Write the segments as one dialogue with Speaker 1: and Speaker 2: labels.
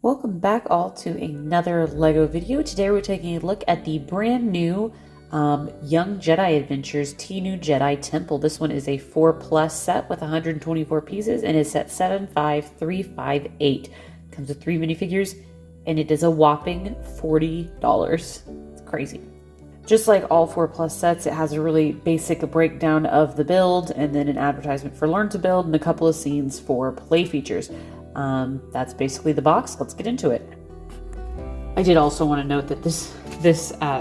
Speaker 1: Welcome back all to another LEGO video. Today we're taking a look at the brand new Young Jedi Adventures Tenoo Jedi Temple. This one is a 4+ set with 124 pieces and is set 75358. Comes with 3 minifigures and it is a whopping $40. It's crazy. Just like all 4+ sets, it has a really basic breakdown of the build and then an advertisement for Learn to Build and a couple of scenes for play features. That's basically the box. Let's get into it. I did also want to note that this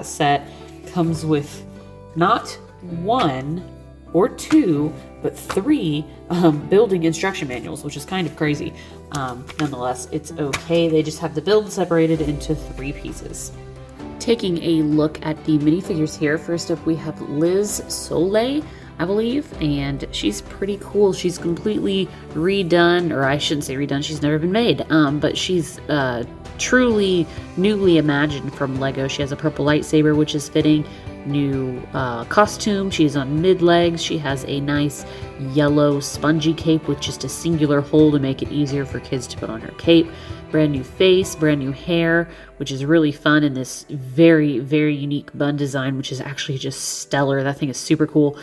Speaker 1: set comes with not 1 or 2, but 3 building instruction manuals, which is kind of crazy. Nonetheless, it's okay. They just have the build separated into 3 pieces. Taking a look at the minifigures here, first up we have Liz Soleil, I believe, and she's pretty cool. She's completely redone, or I shouldn't say redone, she's never been made, but she's truly newly imagined from LEGO. She has a purple lightsaber, which is fitting, new costume. She's on mid-legs. She has a nice yellow spongy cape with just a singular hole to make it easier for kids to put on her cape. Brand new face, brand new hair, which is really fun in this very, very unique bun design, which is actually just stellar. That thing is super cool.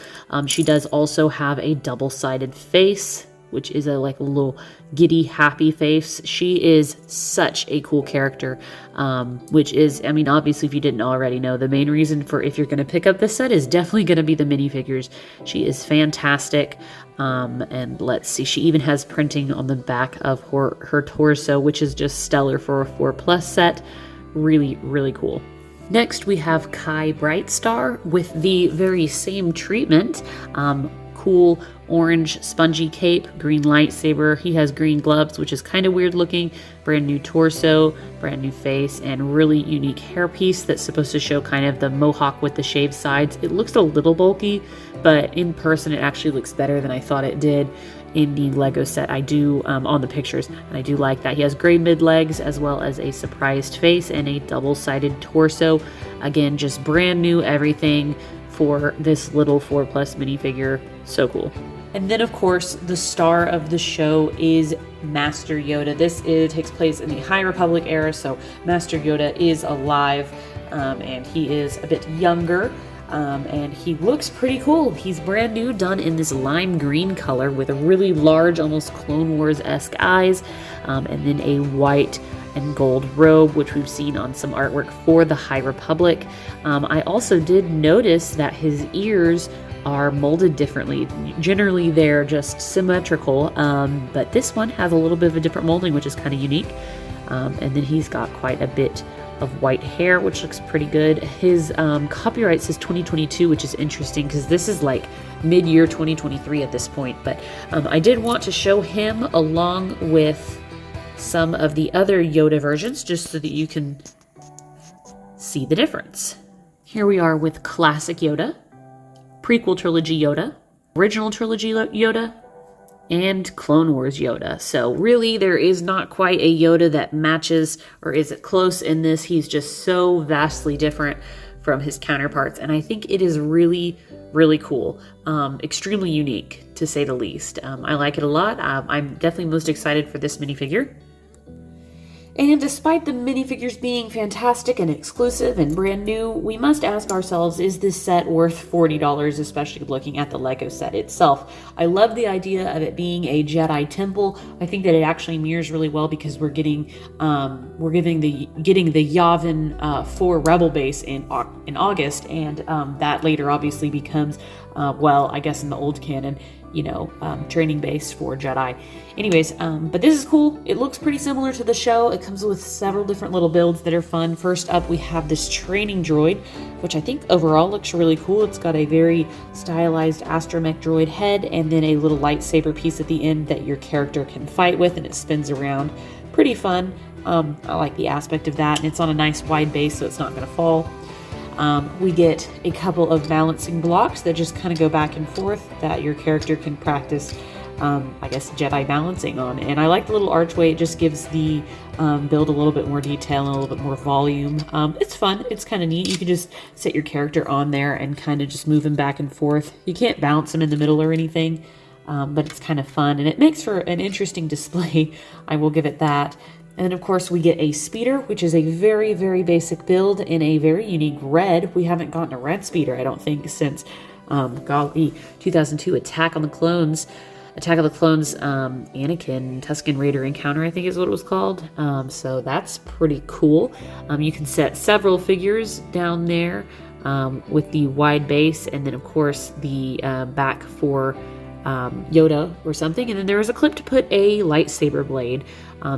Speaker 1: She does also have a double-sided face, which is a little giddy, happy face. She is such a cool character, which is, I mean, obviously, if you didn't already know, the main reason for if you're going to pick up this set is definitely going to be the minifigures. She is fantastic. And let's see, she even has printing on the back of her torso, which is just stellar for a 4+ set. Really, really cool. Next, we have Kai Brightstar with the very same treatment. Cool orange spongy cape, green lightsaber. He has green gloves, which is kind of weird looking. Brand new torso, brand new face, and really unique hairpiece that's supposed to show kind of the mohawk with the shaved sides. It looks a little bulky, but in person it actually looks better than I thought it did in the LEGO set. I do on the pictures, and I do like that. He has gray mid-legs as well as a surprised face and a double-sided torso. Again, just brand new everything for this little 4+ minifigure. So cool. And then, of course, the star of the show is Master Yoda. This takes place in the High Republic era, so Master Yoda is alive, and he is a bit younger, and he looks pretty cool. He's brand new, done in this lime green color with a really large, almost Clone Wars-esque eyes, and then a white and gold robe, which we've seen on some artwork for the High Republic. I also did notice that his ears are molded differently. Generally they're just symmetrical, but this one has a little bit of a different molding, which is kind of unique. And then he's got quite a bit of white hair, which looks pretty good. His copyright says 2022, which is interesting because this is like mid-year 2023 at this point. But I did want to show him along with some of the other Yoda versions just so that you can see the difference. Here we are with Classic Yoda, Prequel Trilogy Yoda, Original Trilogy Yoda, and Clone Wars Yoda. So really there is not quite a Yoda that matches or is close in this. He's just so vastly different from his counterparts, and I think it is really, really cool. Extremely unique, to say the least. I like it a lot. I'm definitely most excited for this minifigure. And despite the minifigures being fantastic and exclusive and brand new, we must ask ourselves, is this set worth $40, especially looking at the LEGO set itself? I love the idea of it being a Jedi Temple. I think that it actually mirrors really well because we're getting the Yavin 4 Rebel base in August, and that later obviously becomes, well, I guess in the old canon, training base for Jedi. Anyways, but this is cool. It looks pretty similar to the show. It comes with several different little builds that are fun. First up, we have this training droid, which I think overall looks really cool. It's got a very stylized astromech droid head and then a little lightsaber piece at the end that your character can fight with, and it spins around. Pretty fun. I like the aspect of that, and it's on a nice wide base, so it's not going to fall. We get a couple of balancing blocks that just kind of go back and forth that your character can practice, I guess, Jedi balancing on. And I like the little archway. It just gives the build a little bit more detail and a little bit more volume. It's fun. It's kind of neat. You can just set your character on there and kind of just move him back and forth. You can't bounce him in the middle or anything, but it's kind of fun. And it makes for an interesting display. I will give it that. And then, of course, we get a speeder, which is a very, very basic build in a very unique red. We haven't gotten a red speeder, I don't think, since, golly, 2002 Attack of the Clones, Anakin Tusken Raider Encounter, I think is what it was called. So that's pretty cool. You can set several figures down there with the wide base, and then, of course, the back for Yoda or something, and then there is a clip to put a lightsaber blade.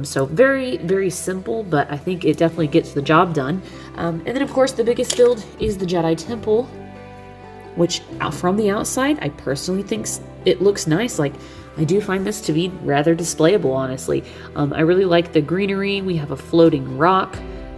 Speaker 1: So very, very simple, but I think it definitely gets the job done. And then, of course, the biggest build is the Jedi Temple, which from the outside, I personally think it looks nice. Like, I do find this to be rather displayable, honestly. I really like the greenery. We have a floating rock.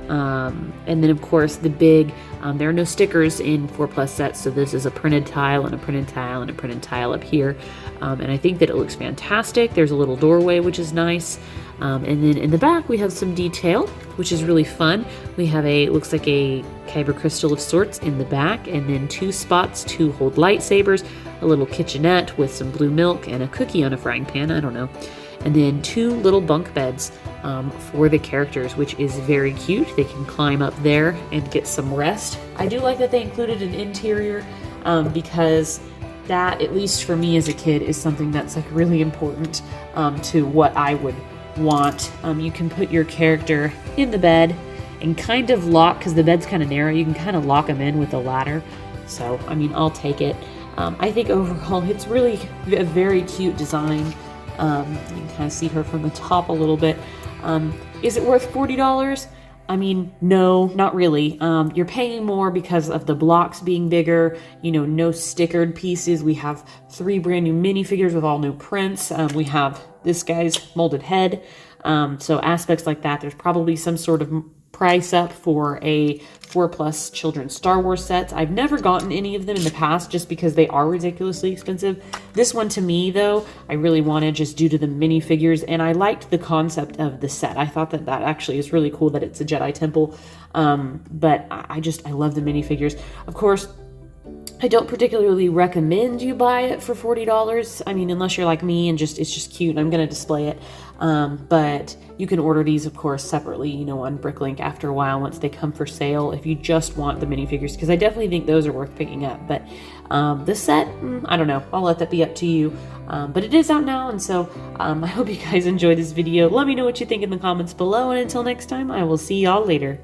Speaker 1: And then, of course, the big, there are no stickers in 4+ sets, so this is a printed tile and a printed tile and a printed tile up here. And I think that it looks fantastic. There's a little doorway, which is nice. And then in the back, we have some detail, which is really fun. We have looks like a kyber crystal of sorts in the back, and then 2 spots to hold lightsabers, a little kitchenette with some blue milk and a cookie on a frying pan, I don't know. And then 2 little bunk beds for the characters, which is very cute. They can climb up there and get some rest. I do like that they included an interior because that, at least for me as a kid, is something that's like really important to what I would want. You can put your character in the bed and kind of lock, because the bed's kind of narrow, you can kind of lock them in with a ladder. So, I mean, I'll take it. I think overall it's really a very cute design. You can kind of see her from the top a little bit. Is it worth $40? I mean, no, not really. You're paying more because of the blocks being bigger, you know, no stickered pieces. We have 3 brand new minifigures with all new prints. We have this guy's molded head. So aspects like that, there's probably some sort of price up for a 4+ children's Star Wars sets. I've never gotten any of them in the past just because they are ridiculously expensive. This one, to me, though, I really wanted just due to the minifigures, and I liked the concept of the set. I thought that actually is really cool that it's a Jedi Temple, but I love the minifigures. Of course, I don't particularly recommend you buy it for $40. I mean, unless you're like me and it's just cute and I'm going to display it. But you can order these, of course, separately, you know, on Bricklink after a while once they come for sale if you just want the minifigures, because I definitely think those are worth picking up. But this set, I don't know. I'll let that be up to you. But it is out now, and so I hope you guys enjoyed this video. Let me know what you think in the comments below, and until next time, I will see y'all later.